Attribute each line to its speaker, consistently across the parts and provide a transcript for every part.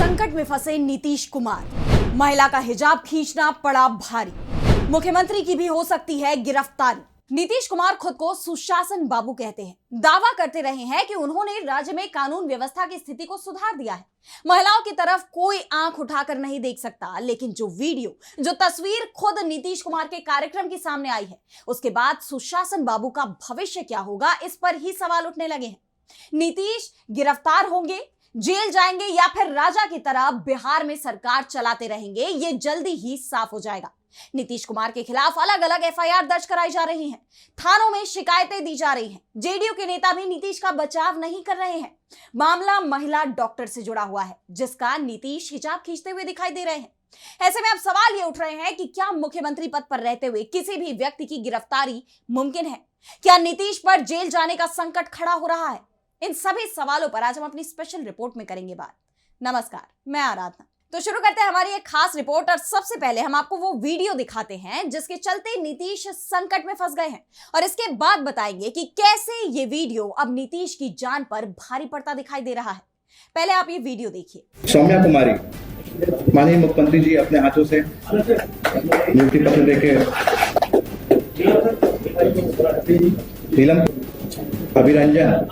Speaker 1: संकट में फंसे नीतीश कुमार। महिला का हिजाब खींचना पड़ा भारी। मुख्यमंत्री की भी हो सकती है गिरफ्तारी। नीतीश कुमार खुद को सुशासन बाबू कहते हैं। दावा करते रहे हैं कि उन्होंने राज्य में कानून व्यवस्था की स्थिति को सुधार दिया है। महिलाओं की तरफ कोई आंख उठाकर नहीं देख सकता, लेकिन जो वीडियो, जो तस्वीर खुद नीतीश कुमार के कार्यक्रम की सामने आई है, उसके बाद सुशासन बाबू का भविष्य क्या होगा, इस पर ही सवाल उठने लगे हैं। नीतीश गिरफ्तार होंगे, जेल जाएंगे या फिर राजा की तरह बिहार में सरकार चलाते रहेंगे, ये जल्दी ही साफ हो जाएगा। नीतीश कुमार के खिलाफ अलग अलग एफआईआर दर्ज कराई जा रही हैं, थानों में शिकायतें दी जा रही हैं। जेडीयू के नेता भी नीतीश का बचाव नहीं कर रहे हैं। मामला महिला डॉक्टर से जुड़ा हुआ है, जिसका नीतीश हिजाब खींचते हुए दिखाई दे रहे हैं। ऐसे में अब सवाल ये उठ रहे हैं कि क्या मुख्यमंत्री पद पर रहते हुए किसी भी व्यक्ति की गिरफ्तारी मुमकिन है? क्या नीतीश पर जेल जाने का संकट खड़ा हो रहा है? इन सभी सवालों पर आज हम अपनी स्पेशल रिपोर्ट में करेंगे बात। नमस्कार, मैं आराधना। तो शुरू करते हैं हमारी एक खास रिपोर्ट। और सबसे पहले हम आपको वो वीडियो दिखाते हैं जिसके चलते नीतीश संकट में फंस गए हैं, और इसके बाद बताएंगे कि कैसे ये वीडियो अब नीतीश की जान पर भारी पड़ता दिखाई दे रहा है। पहले आप ये वीडियो देखिए।
Speaker 2: सौम्या कुमारी, माननीय मुख्यमंत्री जी अपने हाथों से नियुक्ति पत्र देके नीलम अभिरंजन।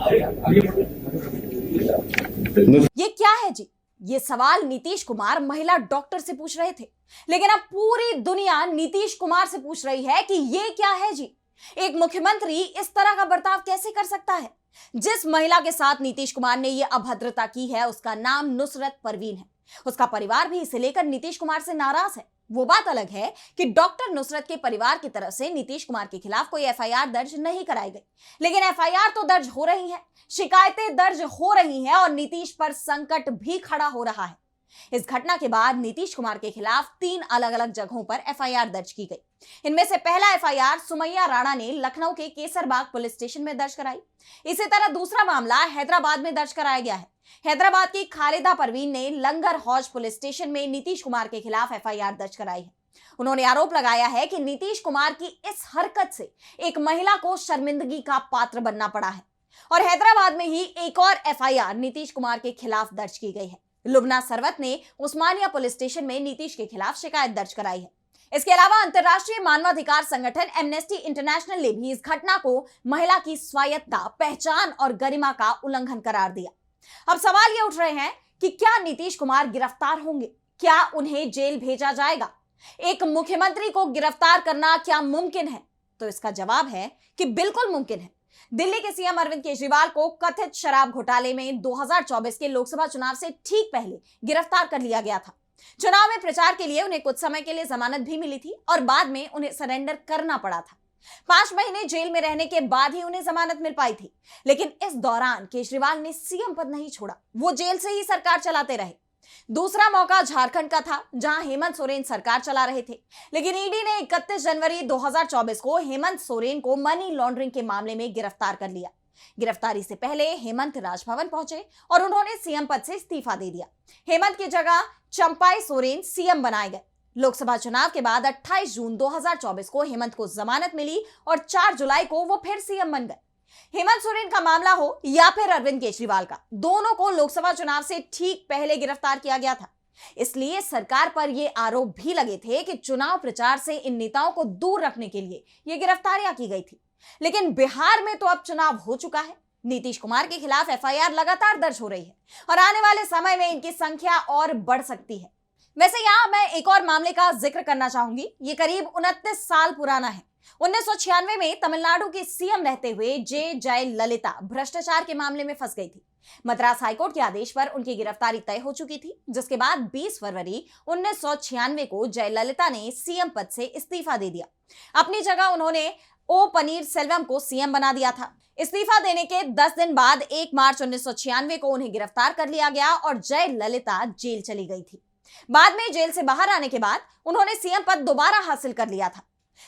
Speaker 1: ये क्या है जी? ये सवाल नीतीश कुमार महिला डॉक्टर से पूछ रहे थे, लेकिन अब पूरी दुनिया नीतीश कुमार से पूछ रही है कि ये क्या है जी? एक मुख्यमंत्री इस तरह का बर्ताव कैसे कर सकता है? जिस महिला के साथ नीतीश कुमार ने ये अभद्रता की है, उसका नाम नुसरत परवीन है। उसका परिवार भी इसे लेकर नीतीश कुमार से नाराज है। वो बात अलग है कि डॉक्टर नुसरत के परिवार की तरफ से नीतीश कुमार के खिलाफ कोई एफआईआर दर्ज नहीं कराई गई, लेकिन एफआईआर तो दर्ज हो रही है, शिकायतें दर्ज हो रही हैं और नीतीश पर संकट भी खड़ा हो रहा है। इस घटना के बाद नीतीश कुमार के खिलाफ 3 अलग अलग जगहों पर एफआईआर दर्ज की गई। इनमें से पहला एफआईआर सुमैया राणा ने लखनऊ के केसरबाग पुलिस स्टेशन में दर्ज कराई। इसी तरह दूसरा मामला हैदराबाद में दर्ज कराया गया है। हैदराबाद की खालिदा परवीन ने लंगर हौज पुलिस स्टेशन में नीतीश कुमार के खिलाफ एफआईआर दर्ज कराई है। उन्होंने आरोप लगाया है कि नीतीश कुमार की इस हरकत से एक महिला को शर्मिंदगी का पात्र बनना पड़ा है। और हैदराबाद में ही एक और एफआईआर नीतीश कुमार के खिलाफ दर्ज की गई है। लुबना सरवत ने उस्मानिया पुलिस स्टेशन में नीतीश के खिलाफ शिकायत दर्ज कराई है। इसके अलावा अंतर्राष्ट्रीय मानवाधिकार संगठन एमनेस्टी इंटरनेशनल ने भी इस घटना को महिला की स्वायत्तता, पहचान और गरिमा का उल्लंघन करार दिया। अब सवाल ये उठ रहे हैं कि क्या नीतीश कुमार गिरफ्तार होंगे? क्या उन्हें जेल भेजा जाएगा? एक मुख्यमंत्री को गिरफ्तार करना क्या मुमकिन है? तो इसका जवाब है कि बिल्कुल मुमकिन है। दिल्ली के सीएम अरविंद केजरीवाल को कथित शराब घोटाले में 2024 के लोकसभा चुनाव से ठीक पहले गिरफ्तार कर लिया गया था। चुनाव में प्रचार के लिए उन्हें कुछ समय के लिए जमानत भी मिली थी और बाद में उन्हें सरेंडर करना पड़ा था। 5 महीने जेल में रहने के बाद ही उन्हें जमानत मिल पाई थी। लेकिन इस दौरान केजरीवाल ने सीएम पद नहीं छोड़ा, वो जेल से ही सरकार चलाते रहे। दूसरा मौका झारखंड का था, जहां हेमंत सोरेन सरकार चला रहे थे। लेकिन ईडी ने 31 जनवरी 2024 को हेमंत सोरेन को मनी लॉन्ड्रिंग के मामले में गिरफ्तार कर लिया। गिरफ्तारी से पहले हेमंत राजभवन पहुंचे और उन्होंने सीएम पद से इस्तीफा दे दिया। हेमंत की जगह चंपाई सोरेन सीएम बनाए गए। लोकसभा चुनाव के बाद 28 जून 2024 को हेमंत को जमानत मिली और 4 जुलाई को वो फिर सीएम बन गए। हेमंत सोरेन का मामला हो या फिर अरविंद केजरीवाल का, दोनों को लोकसभा चुनाव से ठीक पहले गिरफ्तार किया गया था। इसलिए सरकार पर यह आरोप भी लगे थे कि चुनाव प्रचार से इन नेताओं को दूर रखने के लिए ये गिरफ्तारियां की गई थी। लेकिन बिहार में तो अब चुनाव हो चुका है। नीतीश कुमार के खिलाफ एफआईआर लगातार दर्ज हो रही है और आने वाले समय में इनकी संख्या और बढ़ सकती है। वैसे यहां मैं एक और मामले का जिक्र करना चाहूंगी। ये करीब 29 साल पुराना है। 1996 में तमिलनाडु की सीएम रहते हुए जयललिता भ्रष्टाचार के मामले में फंस गई थी। मद्रास हाईकोर्ट के आदेश पर उनकी गिरफ्तारी तय हो चुकी थी, जिसके बाद 20 फरवरी 1996 को जयललिता ने सीएम पद से इस्तीफा दे दिया। अपनी जगह उन्होंने ओ पनीर सेल्वम को सीएम बना दिया था। इस्तीफा देने के 10 दिन बाद 1 मार्च 1996 को उन्हें गिरफ्तार कर लिया गया और जयललिता जेल चली गई थी। बाद में जेल से बाहर आने के बाद उन्होंने सीएम पद दोबारा हासिल कर लिया था।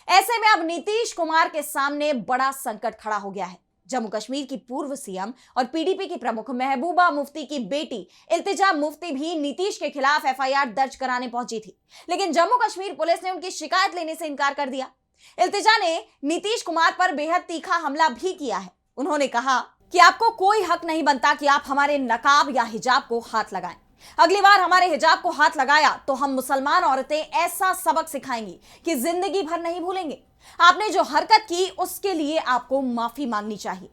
Speaker 1: ऐसे में अब नीतीश कुमार के सामने बड़ा संकट खड़ा हो गया है। जम्मू कश्मीर की पूर्व सीएम और पीडीपी की प्रमुख महबूबा मुफ्ती की बेटी इल्तिजा मुफ्ती भी नीतीश के खिलाफ एफआईआर दर्ज कराने पहुंची थी, लेकिन जम्मू कश्मीर पुलिस ने उनकी शिकायत लेने से इनकार कर दिया। इल्तिजा ने नीतीश कुमार पर बेहद तीखा हमला भी किया है। उन्होंने कहा कि आपको कोई हक नहीं बनता कि आप हमारे नकाब या हिजाब को हाथ लगाएं। अगली बार हमारे हिजाब को हाथ लगाया तो हम मुसलमान औरतें ऐसा सबक सिखाएंगी कि जिंदगी भर नहीं भूलेंगे। आपने जो हरकत की उसके लिए आपको माफी मांगनी चाहिए।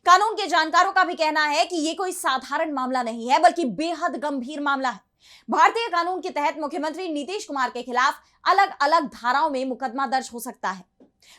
Speaker 1: कानून के जानकारों का भी कहना है कि यह कोई साधारण मामला नहीं है बल्कि बेहद गंभीर मामला है। भारतीय कानून के तहत मुख्यमंत्री नीतीश कुमार के खिलाफ अलग अलग धाराओं में मुकदमा दर्ज हो सकता है।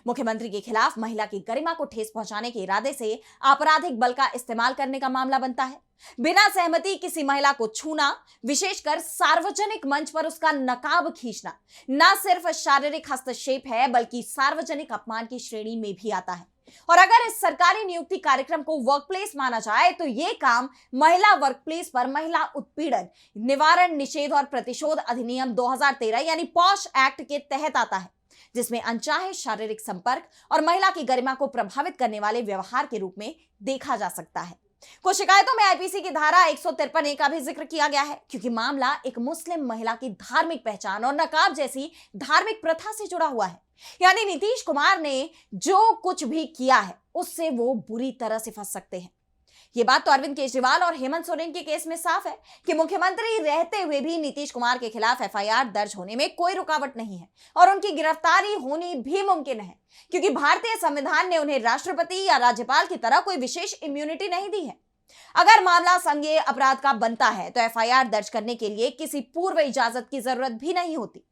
Speaker 1: मुख्यमंत्री के खिलाफ महिला की गरिमा को ठेस पहुंचाने के इरादे से आपराधिक बल का इस्तेमाल करने का मामला बनता है। बिना सहमति किसी महिला को छूना, विशेषकर सार्वजनिक मंच पर उसका नकाब खींचना, न सिर्फ शारीरिक हस्तक्षेप है बल्कि सार्वजनिक अपमान की श्रेणी में भी आता है। और अगर इस सरकारी नियुक्ति कार्यक्रम को वर्कप्लेस माना जाए तो यह काम महिला वर्कप्लेस पर महिला उत्पीड़न निवारण निषेध और प्रतिशोध अधिनियम 2013 यानी पॉश एक्ट के तहत आता है, जिसमें अनचाहे शारीरिक संपर्क और महिला की गरिमा को प्रभावित करने वाले व्यवहार के रूप में देखा जा सकता है। कुछ शिकायतों में आईपीसी की धारा 153A का भी जिक्र किया गया है, क्योंकि मामला एक मुस्लिम महिला की धार्मिक पहचान और नकाब जैसी धार्मिक प्रथा से जुड़ा हुआ है। यानी नीतीश कुमार ने जो कुछ भी किया है उससे वो बुरी तरह से फंस सकते हैं। ये बात तो अरविंद केजरीवाल और हेमंत सोरेन के केस में साफ है कि मुख्यमंत्री रहते हुए भी नीतीश कुमार के खिलाफ एफआईआर दर्ज होने में कोई रुकावट नहीं है और उनकी गिरफ्तारी होनी भी मुमकिन है, क्योंकि भारतीय संविधान ने उन्हें राष्ट्रपति या राज्यपाल की तरह कोई विशेष इम्यूनिटी नहीं दी है। अगर मामला संज्ञेय अपराध का बनता है तो एफआईआर दर्ज करने के लिए किसी पूर्व इजाजत की जरूरत भी नहीं होती।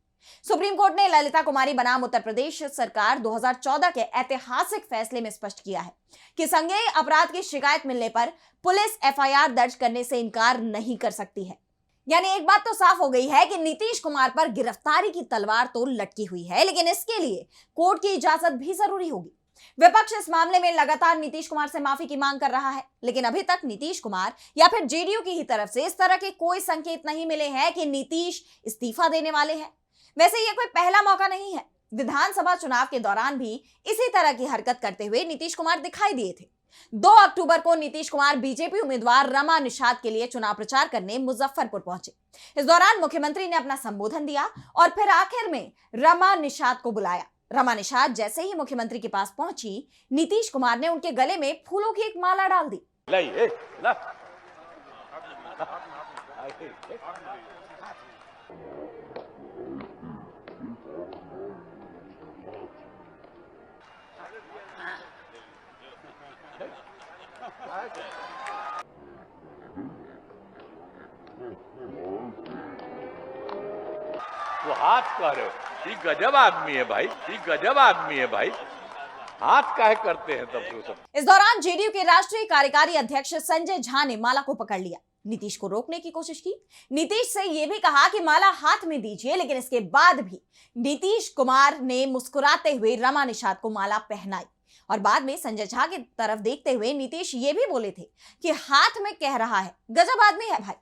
Speaker 1: सुप्रीम कोर्ट ने ललिता कुमारी बनाम उत्तर प्रदेश सरकार 2014 के ऐतिहासिक फैसले में स्पष्ट किया है कि संज्ञेय अपराध की शिकायत मिलने पर पुलिस एफआईआर दर्ज करने से इनकार नहीं कर सकती है। यानी एक बात तो साफ हो गई है कि नीतीश कुमार पर गिरफ्तारी की तलवार तो लटकी हुई है, लेकिन इसके लिए कोर्ट की इजाजत भी जरूरी होगी। विपक्ष इस मामले में लगातार नीतीश कुमार से माफी की मांग कर रहा है, लेकिन अभी तक नीतीश कुमार या फिर जेडीयू की ही तरफ से इस तरह के कोई संकेत नहीं मिले हैं कि नीतीश इस्तीफा देने वाले हैं। वैसे यह कोई पहला मौका नहीं है। विधानसभा चुनाव के दौरान भी इसी तरह की हरकत करते हुए नीतीश कुमार दिखाई दिए थे। 2 अक्टूबर को नीतीश कुमार बीजेपी उम्मीदवार रमा निषाद के लिए चुनाव प्रचार करने मुजफ्फरपुर पहुंचे। इस दौरान मुख्यमंत्री ने अपना संबोधन दिया और फिर आखिर में रमा निषाद को बुलाया। रमा निषाद जैसे ही मुख्यमंत्री के पास पहुंची, नीतीश कुमार ने उनके गले में फूलों की एक माला डाल दी।
Speaker 3: वो हाथ कह रहे हो, ये गजब आदमी है भाई, ये गजब आदमी है भाई, हाथ काहे करते हैं तब तो सब।
Speaker 1: इस दौरान जेडीयू के राष्ट्रीय कार्यकारी अध्यक्ष संजय झा ने माला को पकड़ लिया, नीतीश को रोकने की कोशिश की। नीतीश से यह भी कहा कि माला हाथ में दीजिए, लेकिन इसके बाद भी नीतीश कुमार ने मुस्कुराते हुए रमा निषाद को माला पहनाई। और बाद में संजय झा की तरफ देखते हुए नीतीश ये भी बोले थे कि हाथ में कह रहा है, गजब आदमी है भाई।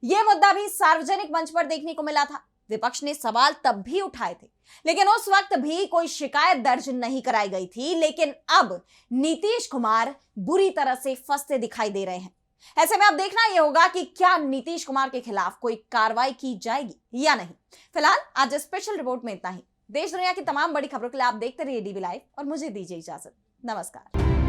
Speaker 1: यह मुद्दा भी सार्वजनिक मंच पर देखने को मिला था। विपक्ष ने सवाल तब भी उठाए थे, लेकिन उस वक्त भी कोई शिकायत दर्ज नहीं कराई गई थी। लेकिन अब नीतीश कुमार बुरी तरह से फंसते दिखाई दे रहे हैं। ऐसे में अब देखना यह होगा कि क्या नीतीश कुमार के खिलाफ कोई कार्रवाई की जाएगी या नहीं। फिलहाल आज स्पेशल रिपोर्ट में इतना ही। देश दुनिया की तमाम बड़ी खबरों के लिए आप देखते रहिए डीवी लाइव और मुझे दीजिए इजाजत। नमस्कार।